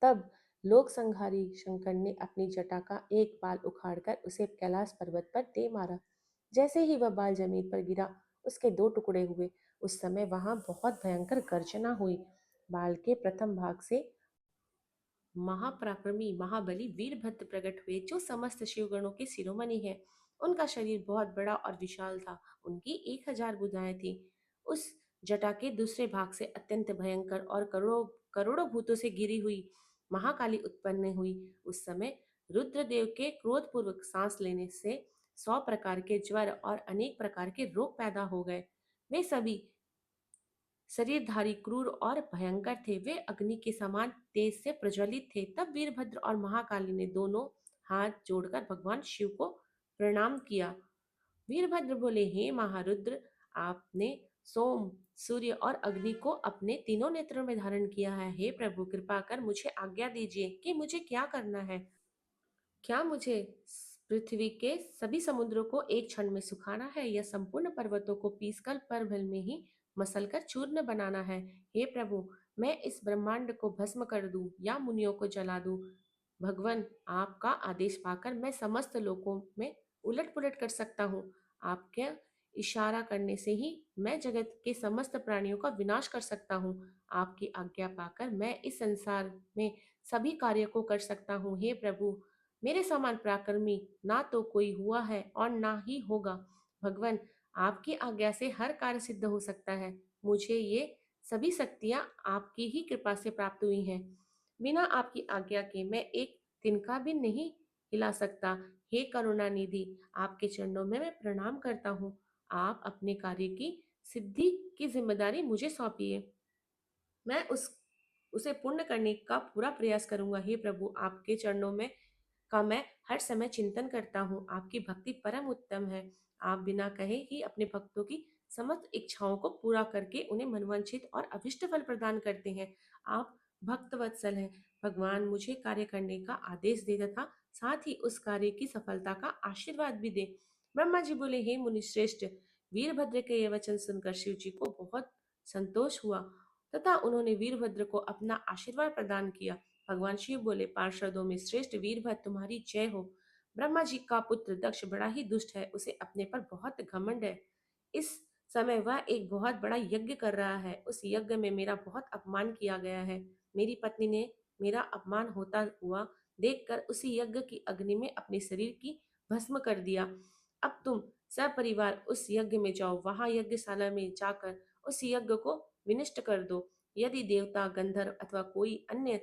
तब लोक संहारी शंकर ने अपनी जटा का एक बाल उखाड़कर उसे कैलाश पर्वत पर दे मारा। जैसे ही वह बाल जमीन पर गिरा, उसके दो टुकड़े हुए। उस समय वहां बहुत भयंकर गर्जना हुई। बाल के प्रथम भाग से महापराक्रमी महाबली वीरभद्र प्रकट हुए, जो समस्त शिवगणों के शिरोमणि है। उनका शरीर बहुत बड़ा और विशाल था। उनकी 1000 भुजाएं थी। उस जटा के दूसरे भाग से अत्यंत भयंकर और करोड़ों करोड़ों भूतों से घिरी हुई महाकाली उत्पन्न हुई। उस समय रुद्रदेव के क्रोधपूर्वक सांस लेने से 100 प्रकार के ज्वर और अनेक प्रकार के रोग पैदा हो गए। वे सभी शरीरधारी क्रूर और भयंकर थे। वे अग्नि के समान तेज से प्रज्वलित थे। तब वीरभद्र और महाकाली ने दोनों हाथ जोड़कर भगवान शिव को प्रणाम किया। वीरभद्र बोले, हे महारुद्र, आपने सोम, सूर्य और अग्नि को अपने तीनों नेत्रों में धारण किया है। हे प्रभु, कृपा कर मुझे आज्ञा दीजिए कि मुझे क्या करना है। क्या मुझे पृथ्वी के सभी समुद्रों को एक क्षण में सुखाना है, या संपूर्ण पर्वतों को पीसकर परभल में ही मसलकर चूर्ण बनाना है। हे प्रभु, मैं इस ब्रह्मांड को भस्म कर दूं या मुनियों को जला दूं। भगवान, आपका आदेश पाकर मैं समस्त लोकों में उलट पुलट कर सकता हूँ। आपके इशारा करने से ही मैं जगत के समस्त प्राणियों का विनाश कर सकता हूँ। आपकी आज्ञा पाकर मैं इस संसार में सभी कार्य को कर सकता हूँ। हे प्रभु, मेरे समान पराक्रमी ना तो कोई हुआ है और ना ही होगा। भगवान, आपकी आज्ञा से हर कार्य सिद्ध हो सकता है। मुझे ये सभी शक्तियां आपकी ही कृपा से प्राप्त हुई हैं। बिना आपकी आज्ञा के मैं एक तिनका भी नहीं हिला सकता। हे करुणा निधि, आपके चरणों में मैं प्रणाम करता हूँ। आप अपने कार्य की सिद्धि की जिम्मेदारी मुझे सौंपिए। मैं उसे पूर्ण करने का पूरा प्रयास करूंगा। हे प्रभु, आपके चरणों में का मैं हर समय चिंतन करता हूँ। आपकी भक्ति परम उत्तम है। आप बिना कहे ही अपने भक्तों की समस्त इच्छाओं को पूरा करके उन्हें मनवांछित और अभिष्ट फल प्रदान करते हैं। आप भक्त वत्सल हैं। भगवान, मुझे कार्य करने का आदेश दे तथा साथ ही उस कार्य की सफलता का आशीर्वाद भी दे। ब्रह्मा जी बोले, हे मुनि श्रेष्ठ, वीरभद्र के ये वचन सुनकर शिव जी को बहुत संतोष हुआ तथा उन्होंने वीरभद्र को अपना आशीर्वाद प्रदान किया। भगवान शिव बोले, पार्षदों में श्रेष्ठ वीरभद्र, तुम्हारी जय हो। ब्रह्मा जी का पुत्र दक्ष बड़ा ही दुष्ट है। उसे अपने पर बहुत घमंड है। इस समय वह एक बहुत बड़ा यज्ञ कर रहा है। उस यज्ञ में मेरा बहुत अपमान किया गया है। मेरी पत्नी ने मेरा अपमान होता हुआ देखकर उसी यज्ञ की अग्नि में अपने शरीर की भस्म कर दिया। अब तुम सब परिवार उस यज्ञ में जाओ। वहां यज्ञशाला में जाकर उस यज्ञ को विनष्ट कर दो। यदि देवता, गंधर्व अथवा कोई अन्य